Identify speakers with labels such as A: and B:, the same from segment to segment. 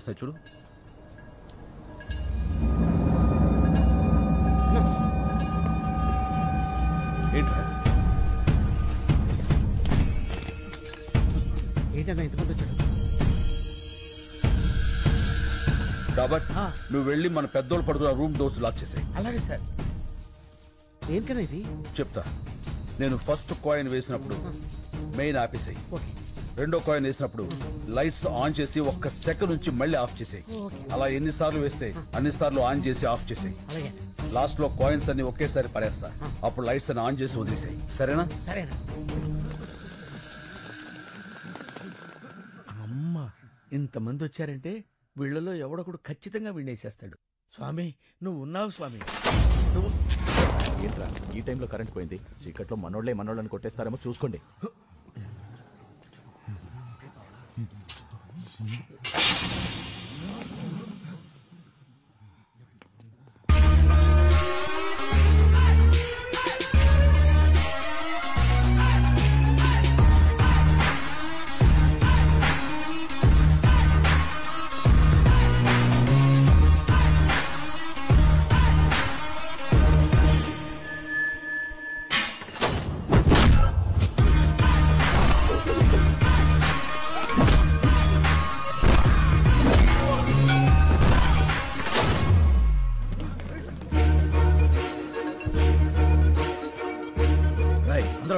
A: చూడు
B: ఏంటన్నా ఎంతమంది వచ్చాడు
A: కాబట్టి నువ్వు వెళ్ళి మన పెద్దోళ్ళు పడుకున్న రూమ్ డోర్స్ లాక్ చేసాయి.
B: అలాగే సార్. ఏంటన్నా ఇది
A: చెప్తా. నేను ఫస్ట్ కాయిన్ వేసినప్పుడు మెయిన్ ఆపేసాయి. రెండో కాయిన్ వేసినప్పుడు లైట్స్ ఆన్ చేసి ఒక్క సెకండ్ నుంచి మళ్ళీ ఆఫ్ చేసాయి. అలా ఎన్నిసార్లు వేస్తే అన్నిసార్లు ఆన్ చేసి ఆఫ్ చేసాయి. లాస్ట్ లో కాయిన్స్ అన్ని ఒకేసారి పడేస్తా. అప్పుడు లైట్స్ అన్ని ఆన్ చేసి వదిలేసాయి. సరేనా?
B: సరేనా.
C: అమ్మ ఇంతమంది వచ్చారంటే వీళ్ళలో ఎవడొకడు ఖచ్చితంగా వినేసేస్తాడు. స్వామి నువ్వు ఉన్నావు స్వామి. నువ్వు
D: ఏంట్రా ఈ టైంలో కరెంట్ పోయింది? చీకట్లో మనోళ్ళని కొట్టేస్తారేమో చూసుకోండి.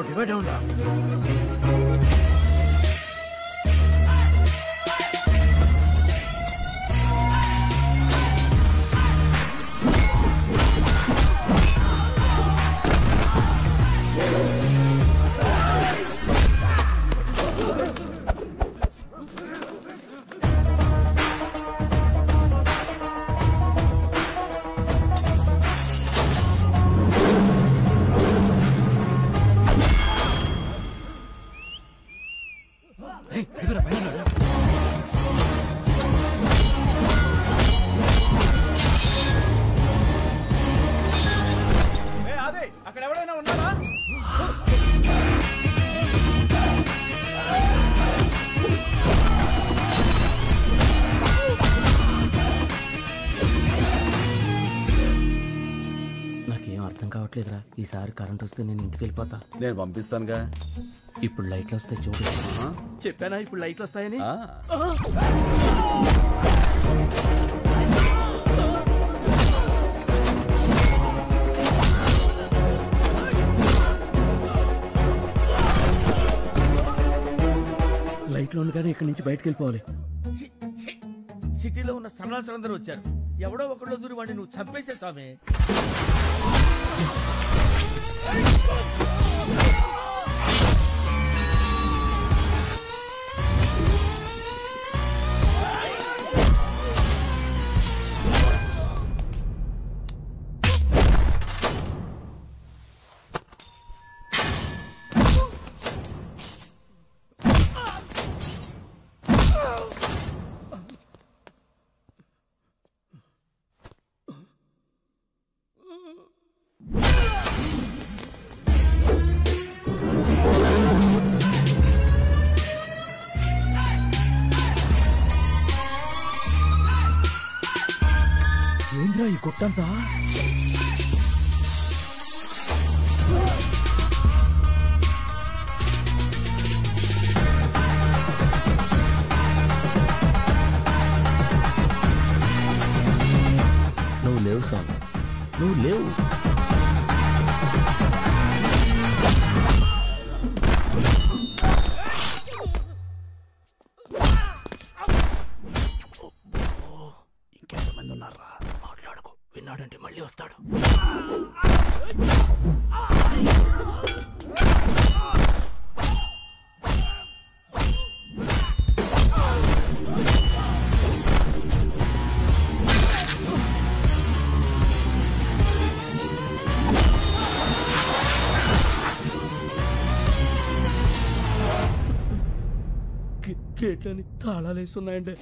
C: డివైడ్ అవునా?
D: అక్కడ ఎవరైనా ఉన్నారా?
B: నాకేం అర్థం కావట్లేదురా. ఈసారి కరెంట్ వస్తే నేను ఇంటికి వెళ్ళిపోతా.
A: నేను పంపిస్తానుగా.
B: ఇప్పుడు లైట్లు వస్తాయి చూడు.
C: చెప్పానా ఇప్పుడు లైట్లు వస్తాయని? లైట్లు ఉండగానే ఇక్కడి నుంచి బయటకు వెళ్ళిపోవాలి. సిటీలో ఉన్న సన్నాసులందరూ వచ్చారు. ఎవడో ఒకళ్ళు దూరి వాడిని నువ్వు చంపేసే స్వామి. ఏంద్రా ఈ గుట్టంతా? నువ్వు లేవు స్వామి, నువ్వు లేవు. ఇంకెంతమంది ఉన్నారా? మాట్లాడుకో, విన్నాడంటే మళ్ళీ వస్తాడు. గేట్లని తాళాలేస్తున్నాయండి.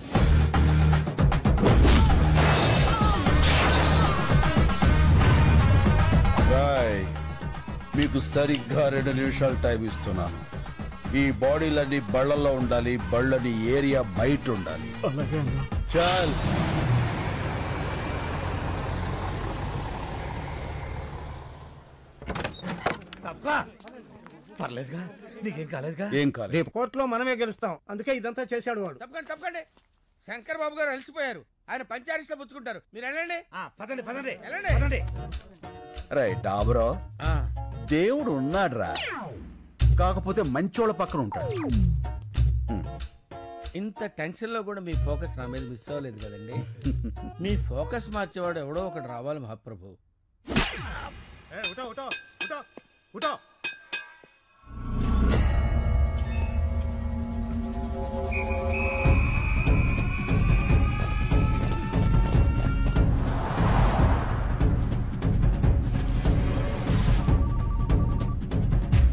A: మీకు సరిగ్గా 2 నిమిషాలు టైం ఇస్తున్నాను. ఈ బాడీలన్నీ బళ్ళల్లో ఉండాలి. బళ్ళని ఏరియా బయట ఉండాలి. చల్
C: పర్లేదుగా, నీకేం కాలేదుగా?
A: ఏం కాలేదు.
E: రేపు కోర్టులో మనమే గెలుస్తాం, అందుకే ఇదంతా చేశాడు వాడు.
C: తప్పకండి శంకర్ బాబు గారు అలసిపోయారు, ఆయన పంచారిస్ట్లో పుచ్చుకుంటారు. మీరు వెళ్ళండి.
E: పదండి పదండి
C: వెళ్ళండి.
E: పదండి.
A: రైట్ డాబరో, దేవుడు ఉన్నాడ్రా, కాకపోతే మంచోళ్ళ పక్కన ఉంటాడు.
C: ఇంత టెన్షన్ లో కూడా మీ ఫోకస్ నా మీద మిస్ అవ్వలేదు కదండి. మీ ఫోకస్ మార్చేవాడు ఎవడో ఒకటి రావాలి మహాప్రభు.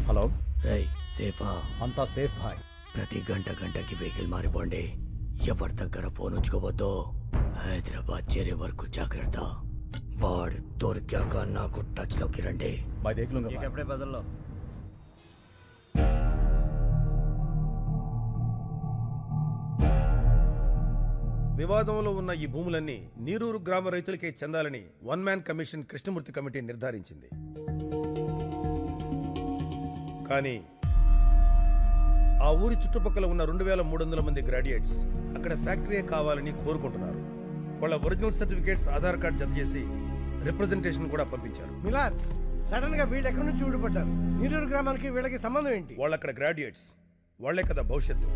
A: హలో,
B: రై సేఫా?
A: అంతా సేఫ్ భాయ్.
B: ప్రతి గంటకి వెహికల్ మారిపోండి. ఎవరి దగ్గర ఫోన్ ఉంచుకోవద్దు. హైదరాబాద్ చేరే వరకు జాగ్రత్త. వాడు దొరికాక నాకు టచ్ లోకి రండి.
C: ఎప్పుడే బదుల్లో
E: వివాదంలో ఉన్న ఈ భూములన్నీ నీరూరు గ్రామ రైతులకే చెందాలని one man commission Krishnamurthy committee నిర్ధారించింది. కానీ ఆ ఊరి చుట్టుపక్కల ఉన్న 2300 మంది గ్రాడ్యుయేట్స్ అక్కడ ఫ్యాక్టరీ కావాలని కోరుకుంటున్నారు. వాళ్ళ ఒరిజినల్ సర్టిఫికేట్స్, ఆధార్ కార్డ్ జత చేసి రిప్రజెంటేషన్ కూడా పంపించారు.
F: మిలాద్, సడన్ గా వీళ్ళు ఎక్కడి నుంచి ఊడిపడ్డారు? నీరూరు గ్రామానికి వీళ్ళకి సంబంధం ఏంటి?
E: వాళ్ళు అక్కడ గ్రాడ్యుయేట్స్, వాళ్లే కదా భవిష్యత్తు.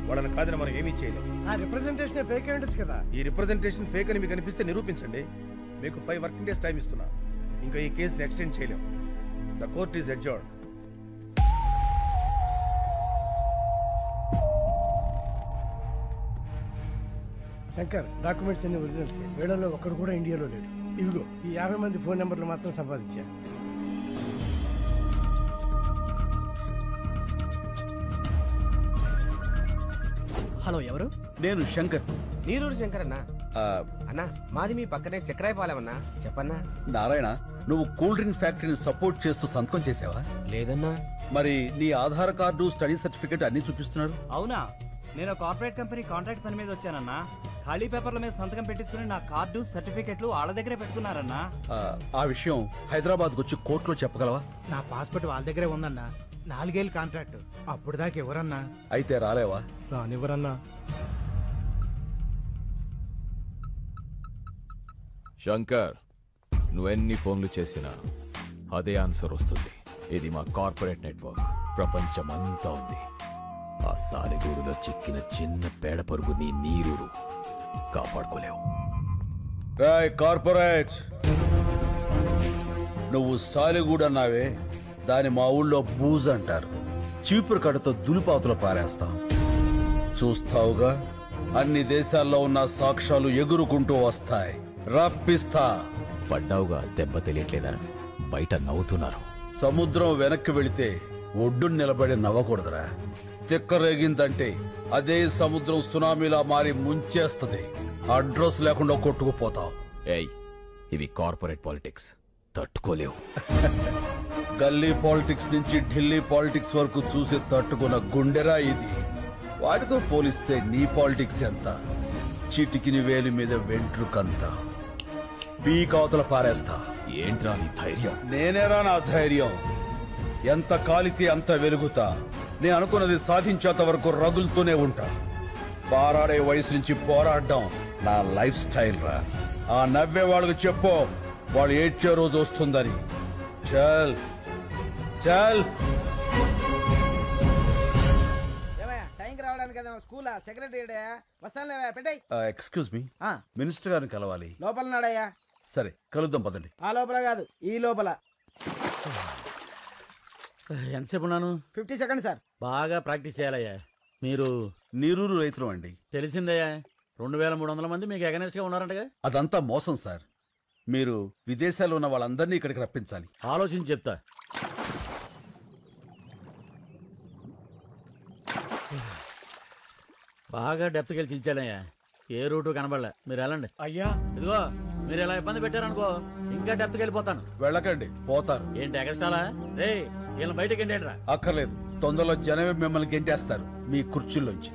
E: వాళ్ళని కాదని మనం ఏమీ చేయలేం.
F: ఆ రిప్రజెంటేషన్ ఫేక్ అయి ఉండొచ్చు కదా.
E: ఈ రిప్రజెంటేషన్ ఫేక్ అని మీకు అనిపిస్తే నిరూపించండి. మీకు 5 వర్కింగ్ డేస్ టైం ఇస్తున్నా. ఇంకా ఈ కేసుని ఎక్స్టెండ్ చేయలేం. The court is adjourned.
F: Shankar, documents అన్ని ఒరిజినల్స్. వీళ్ళలో ఒక్కడు కూడా ఇండియాలో లేడు. ఇవిగో ఈ 50 మంది ఫోన్ నెంబర్లు మాత్రం సంపాదించా.
G: హలో, ఎవరు?
A: నేను శంకర్.
G: నీరూరు శంకర్ అన్నా.
A: ఆ,
G: అన్నా, మాది మీ పక్కనే చక్రాయపాలెమన్నా. చెప్పన్నా.
A: నారాయణ, నువ్వు కూల్ డ్రింక్ ఫ్యాక్టరీని సపోర్ట్ చేస్తూ సంతకం చేసావా?
G: లేదన్నా.
A: మరి నీ ఆధార్ కార్డు, స్టడీ సర్టిఫికేట్ అన్ని చూపిస్తున్నారు.
H: అవునా? నేను కార్పొరేట్ కంపెనీ కాంట్రాక్ట్ పని మీద వచ్చానన్నా. ఖాళీ పేపర్ల మీద సంతకం పెట్టించుకుని నా కార్డు, సర్టిఫికెట్లు వాళ్ళ దగ్గరే పెట్టుకున్నారన్నా.
A: ఆ విషయం హైదరాబాద్కు వచ్చి కోర్టులో చెప్పగలవా?
I: నా పాస్పోర్ట్ వాళ్ళ దగ్గరే ఉందన్నా. 4 ఏళ్ళు కాంట్రాక్ట్. అప్పుడు దాకా ఎవరన్నా?
A: అయితే రాలేవా?
F: రానివ్వరన్నా.
D: శంకర్, నువ్వెన్ని ఫోన్లు చేసినా అదే ఆన్సర్ వస్తుంది. ఇది మా కార్పొరేట్ నెట్వర్క్, ప్రపంచమంతా ఉంది. ఆ సాలెగూడులో చిక్కిన చిన్న పేడ పరుగు నీ నీరూరు కాపాడుకోలేవు.
A: రాయ్ కార్పొరేట్, నువ్వు సాలిగూడు అన్నావే, దాని మా ఊళ్ళో బూజ్ అంటారు. చీపురు కడతో దులిపాతులు పారేస్తాం. చూస్తావుగా, అన్ని దేశాల్లో ఉన్న సాక్ష్యాలు ఎగురుకుంటూ వస్తాయి. రప్పిస్తా.
D: పడ్డావుగా, దెబ్బ తెలియట్లేదా? బయట నవ్వుతున్నారు.
A: సముద్రం వెనక్కి వెళితే ఒడ్డును నిలబడి నవ్వకూడదురా. తిక్కరేగిందంటే అదే సముద్రం సునామీలా మారి ముంచేస్తది. అడ్రస్ లేకుండా కొట్టుకుపోతావు.
D: ఏయ్, ఇవి కార్పొరేట్ పాలిటిక్స్, తట్టుకోలేవు.
A: గల్లీ పాలిటిక్స్ నుంచి ఢిల్లీ పాలిటిక్స్ వరకు చూసి తట్టుకున్న గుండెరా ఇది. వాటితో పోలిస్తే నీ పాలిటిక్స్ ఎంత? చిటికిని వేలి మీద వెంట్రుకంత. పీకావతల పారేస్తా.
D: ఏంట్రా నీ ధైర్యం?
A: నేనేరా నా ధైర్యం. ఎంత కాలితే అంత వెలుగుతా. నేను అనుకున్నది సాధించేంత వరకు రగులుతూనే ఉంటా. పారాడే వయసు నుంచి పోరాడడం నా లైఫ్ స్టైల్ రా. ఆ నవ్వే వాళ్ళకి చెప్పు, వాళ్ళు ఏడ్చే రోజు వస్తుందని. చల్ చల్.
C: టైంకి రావడానికి కదా స్కూలా సెక్రటరీ వస్తానులేవా? పెట్టాయి.
A: ఎక్స్క్యూజ్ మీ, మినిస్టర్ గారిని కలవాలి.
C: లోపల నాడయ్యా.
A: సరే కలుద్దాం పదండి.
C: ఆ లోపల కాదు, ఈ లోపల. ఎంతసేపు ఉన్నాను?
F: 50 సెకండ్ సార్.
C: బాగా ప్రాక్టీస్ చేయాలయ్యా. మీరు
A: నీరూరు రైతులు అండి.
C: తెలిసిందయ్యా, 2300 మంది మీకు అగనెస్ట్ గా ఉన్నారంటగా.
A: అదంతా మోసం సార్. మీరు విదేశాల్లో ఉన్న వాళ్ళందరినీ ఇక్కడికి రప్పించాలి.
C: ఆలోచించి చెప్తా. బాగా డెప్త్ గెలిచి ఇచ్చానయ్యా. ఏ రూటు కనబడలే. మీరు వెళ్ళండి.
F: అయ్యా,
C: ఇదిగో, మీరు ఇలా ఇబ్బంది పెట్టారనుకో ఇంకా డెప్త్కి వెళ్ళిపోతాను.
A: వెళ్ళకండి, పోతారు.
C: ఏంటి ఎగస్టాలా? రే, వీళ్ళని బయటకి ఎండేట్రా.
A: అక్కర్లేదు, తొందరలో జనమే మిమ్మల్ని గెంటేస్తారు మీ కుర్చీల్లోంచి.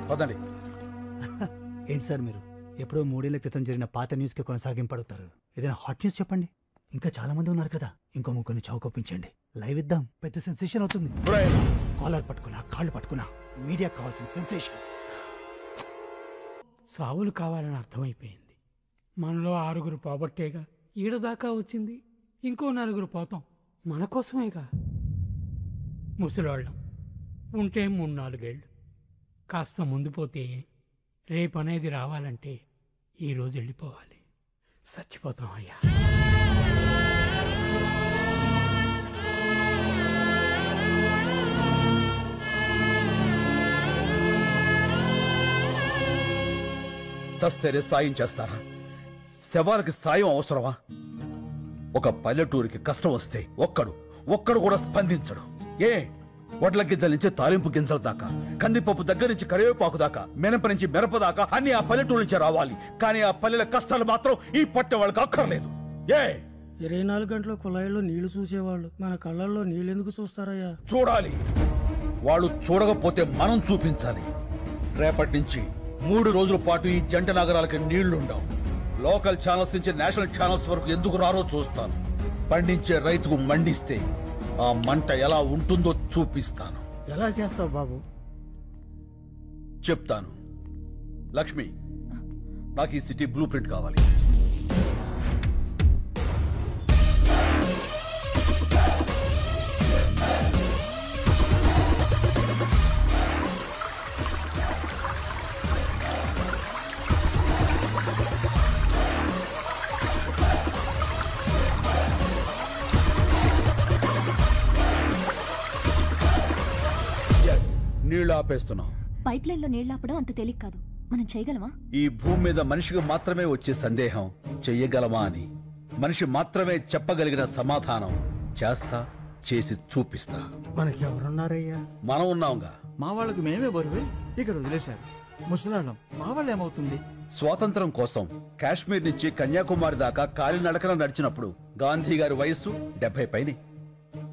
A: పదండి.
I: ఏంటి సార్ మీరు
J: ఎప్పుడో 3 ఏళ్ల క్రితం జరిగిన పాత న్యూస్కి కొనసాగింపు అడుగుతారు. ఏదైనా హాట్ న్యూస్ చెప్పండి. ఇంకా చాలా మంది ఉన్నారు కదా, ఇంకో ముగ్గురిని చౌకొప్పించండి. లైవ్ ఇద్దాం, పెద్ద సెన్సేషన్ అవుతుంది. కాలర్ పట్టుకున్నా, కాళ్ళు పట్టుకున్నా, మీడియా కావాల్సిన సెన్సేషన్.
K: సావులు కావాలని అర్థమైపోయింది. మనలో 6 పోగొట్టేగా ఈడదాకా వచ్చింది. ఇంకో 4 పోతాం, మన కోసమేగా. ముసలోళ్ళం ఉంటే 3-4 ఏళ్ళు, కాస్త ముందు పోతే రేపు అనేది రావాలంటే ఈరోజు వెళ్ళిపోవాలి. చచ్చిపోతాం అయ్యా.
A: చస్తేనే సాయం చేస్తారా? శవాలకి సాయం అవసరమా? ఒక పల్లెటూరికి కష్టం వస్తే ఒక్కడు కూడా స్పందించడు. ఏ వడ్ల గింజల నుంచి తాలింపు గింజల దాకా, కందిపప్పు దగ్గర నుంచి కరివేపాకు దాకా, మినప నుంచి మిరప దాకా అన్ని ఆ పల్లెటూరు నుంచి రావాలి. కానీ ఆ పల్లెల కష్టాలు మాత్రం ఈ పట్టె వాళ్ళకి అక్కర్లేదు.
L: 24 గంటల కుళాయిలో నీళ్లు చూసేవాళ్ళు మన కళ్ళల్లో నీళ్ళెందుకు చూస్తారయ్యా?
A: చూడాలి. వాళ్ళు చూడకపోతే మనం చూపించాలి. రేపటి నుంచి 3 రోజుల పాటు ఈ జంట నగరాలకి నీళ్లుండవు. లోకల్ ఛానల్స్ నుంచి నేషనల్ ఛానల్స్ వరకు ఎందుకు రారో చూస్తాను. పండించే రైతుకు మండిస్తే ఆ మంట ఎలా ఉంటుందో చూపిస్తాను.
L: ఎలా చేస్తావు బాబు?
A: చెప్తాను. లక్ష్మి, నాకు ఈ సిటీ బ్లూ ప్రింట్ కావాలి. నీళ్లు ఆపేస్తున్నాం.
M: పైప్ లైన్ లో నీళ్లాపడం అంత తేలిక కాదు. మనం చేయగలమా?
A: ఈ భూమి మీద మనిషికి మాత్రమే వచ్చే సందేహం చెయ్యగలమా అని. మనిషి మాత్రమే చెప్పగలిగిన సమాధానం చేస్తా, చేసి చూపిస్తా.
L: మనకి ఎవరున్నారయ్యా?
A: మనం ఉన్నాంగా.
N: మా వాళ్ళకి మేమే బరువే ఇక్కడ వదిలేశారు. ముసలాళ్ళం మా వాళ్ళు ఏమవుతుంది?
A: స్వాతంత్రం కోసం కాశ్మీర్ నుంచి కన్యాకుమారి దాకా కాలినడకన నడిచినప్పుడు గాంధీ గారి వయస్సు 70 పైనే.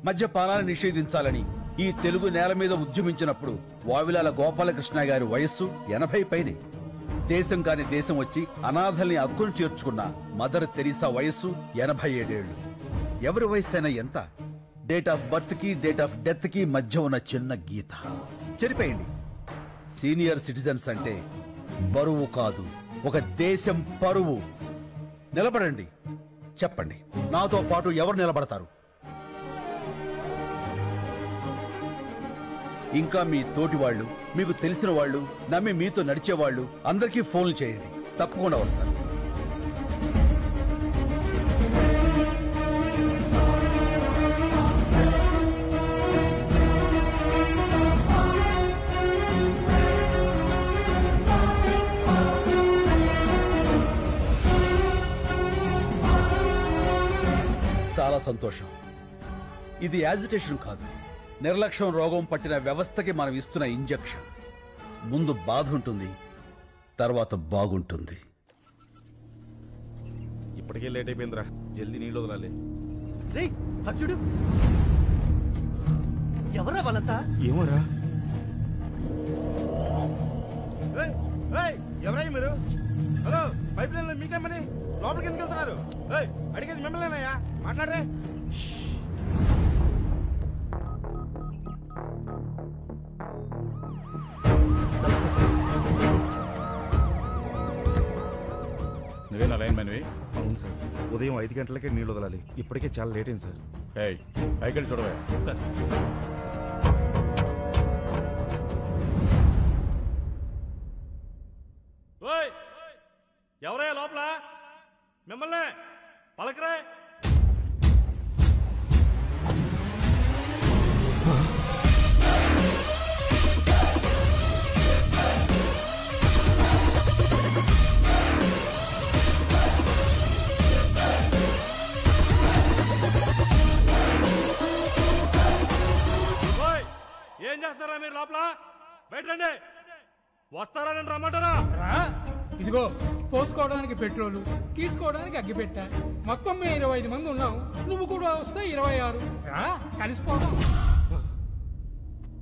A: మద్యపానాన్ని నిషేధించాలని ఈ తెలుగు నేల మీద ఉద్యమించినప్పుడు వావిలాల గోపాలకృష్ణ గారి వయస్సు 80 పైనే. దేశం కాని దేశం వచ్చి అనాథల్ని అక్కును చేర్చుకున్న మదర్ తెరీసా వయస్సు 87 ఏళ్లు. ఎవరి వయస్సు అయినా ఎంత? డేట్ ఆఫ్ బర్త్ కి డేట్ ఆఫ్ డెత్ కి మధ్య ఉన్న చిన్న గీత చెరిపేయండి. సీనియర్ సిటిజన్స్ అంటే బరువు కాదు, ఒక దేశం పరువు. నిలబడండి, చెప్పండి, నాతో పాటు ఎవరు నిలబడతారు? ఇంకా మీ తోటి వాళ్ళు, మీకు తెలిసిన వాళ్ళు, నమ్మి మీతో నడిచేవాళ్ళు అందరికీ ఫోన్లు చేయండి. తప్పకుండా వస్తారు. చాలా సంతోషం. ఇది యాజిటేషన్ కాదు, నిర్లక్ష్యం రోగం పట్టిన వ్యవస్థకి మనం ఇస్తున్న ఇంజెక్షన్. ముందు బాధ ఉంటుంది, తర్వాత బాగుంటుంది.
E: ఇప్పటికే లేట్ అయిపోయిందిరా, జల్దీ నీళ్ళు వదలాలి.
J: చూడు, ఎవరా వాళ్ళంతా?
E: ఏమోరా. ఎవరై మీరు? హలో, పైప్ లైన్ లో మీకేమని లోపలికి ఎందుకు వెళ్తున్నారు? అడిగేది మిమ్మల్నేనయ్యా, మాట్లాడరే.
O: నువ్వేనా లైన్ మ్యాన్వి?
E: అవును సార్, ఉదయం 5 గంటలకే నీళ్ళు వదలాలి. ఇప్పటికే చాలా లేట్ అయింది సార్.
O: పైకి వెళ్ళి చూడవా సార్.
E: ఎవరయ్యా లోపల? మిమ్మల్ని పలకరే. ఏం చేస్తారా మీరు లోపల? బయట రండి. వస్తారా నేను రమ్మంటారా?
K: ఇదిగో పోసుకోవడానికి పెట్రోలు, తీసుకోవడానికి అగ్గిపెట్ట. మొత్తం మేము 25 మంది ఉన్నాం. నువ్వు కూడా వస్తే 26. కలిసిపోదాం.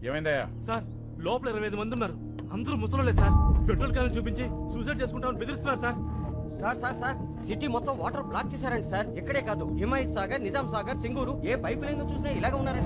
O: ఏమైందయ్యా?
E: సార్, లోపల 25 మంది ఉన్నారు. అందరూ ముసలోళ్ళే సార్.
P: పెట్రోల్ క్యాన్ చూపించి సూసైడ్ చేసుకుంటామని బెదిరిస్తున్నారు sir.
G: Sir sir sir city మొత్తం వాటర్ బ్లాక్ చేశారండి సార్. ఇక్కడే కాదు హిమాయత్ సాగర్, నిజాం సాగర్, సింగూరు ఏ పైప్ లైన్ చూసినా ఇలాగే ఉన్నారండి